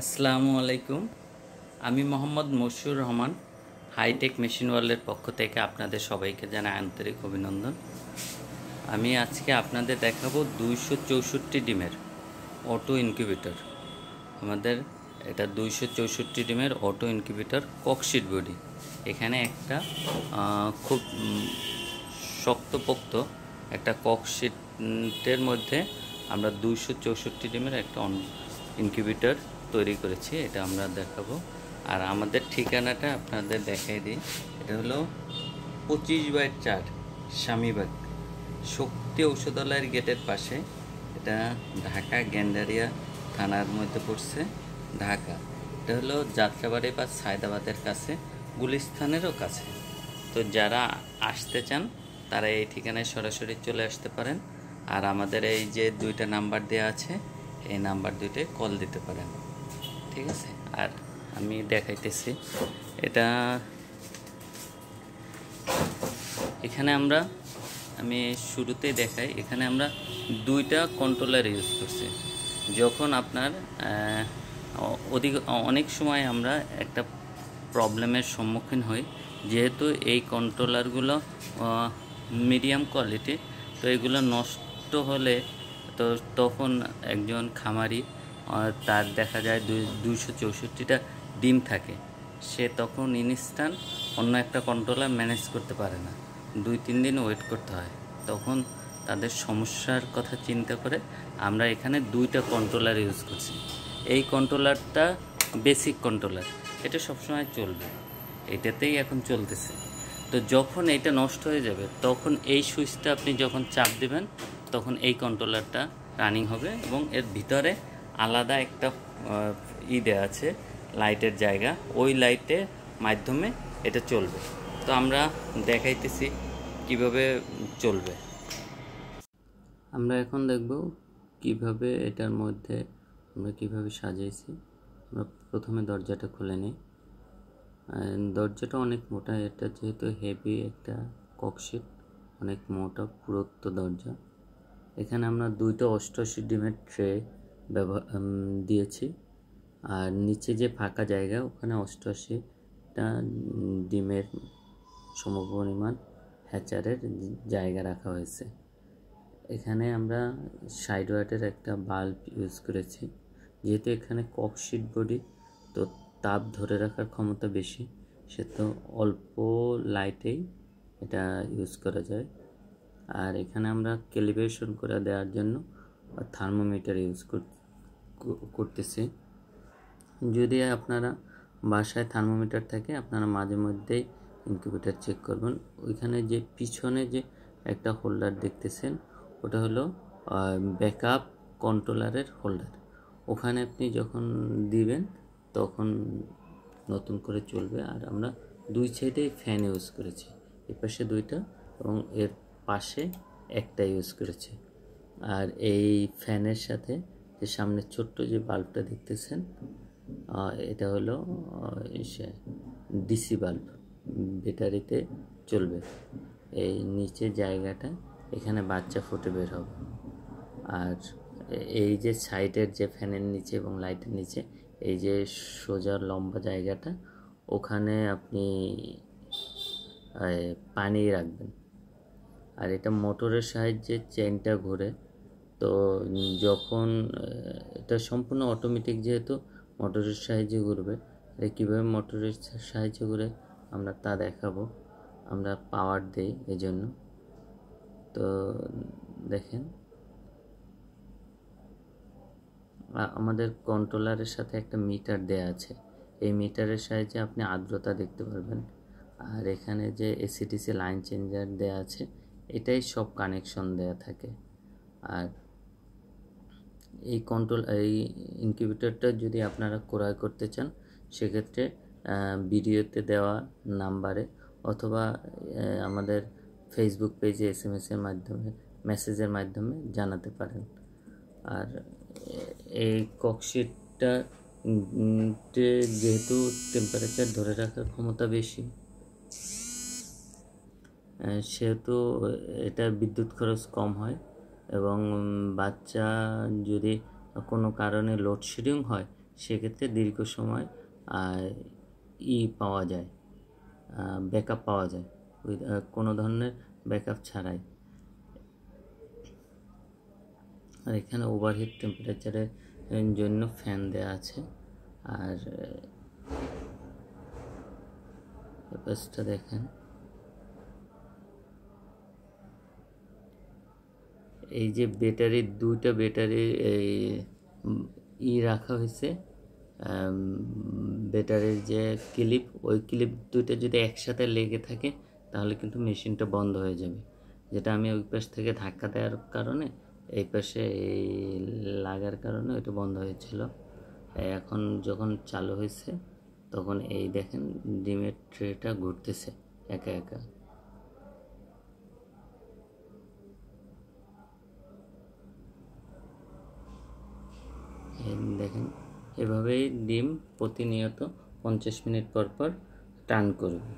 আসসালামু আলাইকুম। আমি মোহাম্মদ মশিউর রহমান। হাইটেক মেশিন ওয়ার্ল্ডের পক্ষ থেকে আপনাদের সবাইকে জানাই আন্তরিক অভিনন্দন। আমি আজকে আপনাদের দেখাবো 264 ডিমের অটো ইনকিউবেটর। আমাদের এটা 264 ডিমের অটো ইনকিউবেটর ককশিট বডি। এখানে একটা খুব শক্তপোক্ত একটা ককশিটের মধ্যে আমরা 264 ডিমের একটা ইনকিউবেটর তৈরি করেছি, এটা আমরা দেখাবো। আর আমাদের ঠিকানাটা আপনাদের দেখাই দিই। এটা হলো 25/4 স্বামীবাগ শক্তি ঔষধালয়ের গেটের পাশে। এটা ঢাকা গেন্ডারিয়া থানার মধ্যে পড়ছে, ঢাকা। এটা হলো যাত্রাবাড়ি বা সায়দাবাদের কাছে, গুলিস্তানেরও কাছে। তো যারা আসতে চান তারা এই ঠিকানায় সরাসরি চলে আসতে পারেন। আর আমাদের এই যে দুইটা নাম্বার দেওয়া আছে, এই নাম্বার দুইটায় কল দিতে পারেন, ঠিক আছে। আর আমি দেখাইতেছি, এটা এখানে আমি শুরুতেই দেখাই। এখানে আমরা দুইটা কন্ট্রোলার ইউজ করছি। যখন আপনার অনেক সময় আমরা একটা প্রবলেমের সম্মুখীন হই, যেহেতু এই কন্ট্রোলারগুলো মিডিয়াম কোয়ালিটি, তো এগুলো নষ্ট হলে তো তখন একজন খামারি তার দেখা যায় 264টা ডিম থাকে, সে তখন ইনস্ট্যান্ট অন্য একটা কন্ট্রোলার ম্যানেজ করতে পারে না, 2-3 দিন ওয়েট করতে হয়। তখন তাদের সমস্যার কথা চিন্তা করে আমরা এখানে দুইটা কন্ট্রোলার ইউজ করছি। এই কন্ট্রোলারটা বেসিক কন্ট্রোলার, এটা সবসময় চলবে, এটাতেই এখন চলতেছে। তো যখন এটা নষ্ট হয়ে যাবে তখন এই সুইচটা আপনি যখন চাপ দেবেন তখন এই কন্ট্রোলারটা রানিং হবে, এবং এর ভিতরে আলাদা একটা দেওয়া আছে লাইটের জায়গা, ওই লাইটের মাধ্যমে এটা চলবে। তো আমরা দেখাইতেছি কিভাবে চলবে। আমরা এখন দেখব কিভাবে এটার মধ্যে আমরা কিভাবে সাজাইছি। আমরা প্রথমে দরজাটা খুলে নিই। দরজাটা অনেক মোটা, এটা যেহেতু হেভি একটা ককশিট, অনেক মোটা পুরুত্ব দরজা। এখানে আমরা দুইটা 88 ডিমের ট্রে দিয়েছি, আর নিচে যে ফাঁকা জায়গা ওখানে 88টা ডিমের সমপরিমাণ হ্যাচারের জায়গা রাখা হয়েছে। এখানে আমরা 60 ওয়াটের একটা বাল্ব ইউজ করেছি, যেহেতু এখানে ককশিট বডি, তো তাপ ধরে রাখার ক্ষমতা বেশি, সে তো অল্প লাইটেই এটা ইউজ করা যায়। আর এখানে আমরা ক্যালিব্রেশন করে দেওয়ার জন্য থার্মোমিটার ইউজ করতেছি। যদি আপনারা বাসায় থার্মোমিটার থাকে, আপনারা মাঝে মধ্যেই ইনকিউবেটর চেক করবেন। ওইখানে যে পিছনে যে একটা হোল্ডার দেখতেছেন, ওটা হলো ব্যাকআপ কন্ট্রোলারের হোল্ডার। ওখানে আপনি যখন দিবেন তখন নতুন করে চলবে। আর আমরা দুই সাইডে ফ্যান ইউজ করেছি, এর পাশে দুইটা এবং এর পাশে একটা ইউজ করেছি। আর এই ফ্যানের সাথে যে সামনে ছোট্ট যে বাল্বটা দেখতেছেন, এটা হলো ডিসি বাল্ব, ব্যাটারিতে চলবে। এই নিচে জায়গাটা, এখানে বাচ্চা ফুটে বের হবে। আর এই যে সাইডের যে ফ্যানের নিচে এবং লাইটের নিচে এই যে সোজা লম্বা জায়গাটা, ওখানে আপনি পানি রাখবেন। আর এটা মোটরের সাহায্যে চেনটা ঘুরে, তো যখন এটা সম্পূর্ণ অটোমেটিক, যেহেতু মোটরের সাহায্যে ঘুরবে। কীভাবে মোটরের সাহায্যে ঘুরে আমরা তা দেখাবো। আমরা পাওয়ার দেই এই জন্য। তো দেখেন, আমাদের কন্ট্রোলারের সাথে একটা মিটার দেয়া আছে, এই মিটারের সাহায্যে আপনি আর্দ্রতা দেখতে পারবেন। আর এখানে যে এসিডিসি লাইন চেঞ্জার দেয়া আছে, এটাই সব কানেকশন দেয়া থাকে। আর এই ইনকিউবেটরটা যদি আপনারা ক্রয় করতে চান, সেক্ষেত্রে ভিডিওতে দেওয়া নাম্বারে অথবা আমাদের ফেসবুক পেজে SMS-এর মাধ্যমে, মেসেজের মাধ্যমে জানাতে পারেন। আর এই ককশিটটা যেহেতু টেম্পারেচার ধরে রাখার ক্ষমতা বেশি, সেহেতু এটা বিদ্যুৎ খরচ কম হয়, এবং বাচ্চা যদি কোনো কারণে লোডশেডিং হয় সেক্ষেত্রে দীর্ঘ সময় পাওয়া যায়, ব্যাকআপ পাওয়া যায় কোনো ধরনের ব্যাকআপ ছাড়াই। আর এখানে ওভারহিট টেম্পারেচারের জন্য ফ্যান দেওয়া আছে। আর ব্যাপারটা দেখেন, এই যে ব্যাটারির দুইটা ব্যাটারি রাখা হয়েছে, ব্যাটারির যে ক্লিপ, ওই ক্লিপ দুইটা যদি একসাথে লেগে থাকে তাহলে কিন্তু মেশিনটা বন্ধ হয়ে যাবে। যেটা আমি ওই পাশ থেকে ধাক্কা দেওয়ার কারণে এই পাশে লাগার কারণে ওইটা বন্ধ হয়েছিল। এখন যখন চালু হয়েছে তখন এই দেখেন ডিমের ট্রেটা ঘুরতেছে একা একা। দেখেন এভাবেই ডিম প্রতিনিয়ত 50 মিনিট পর পর টার্ন করবে।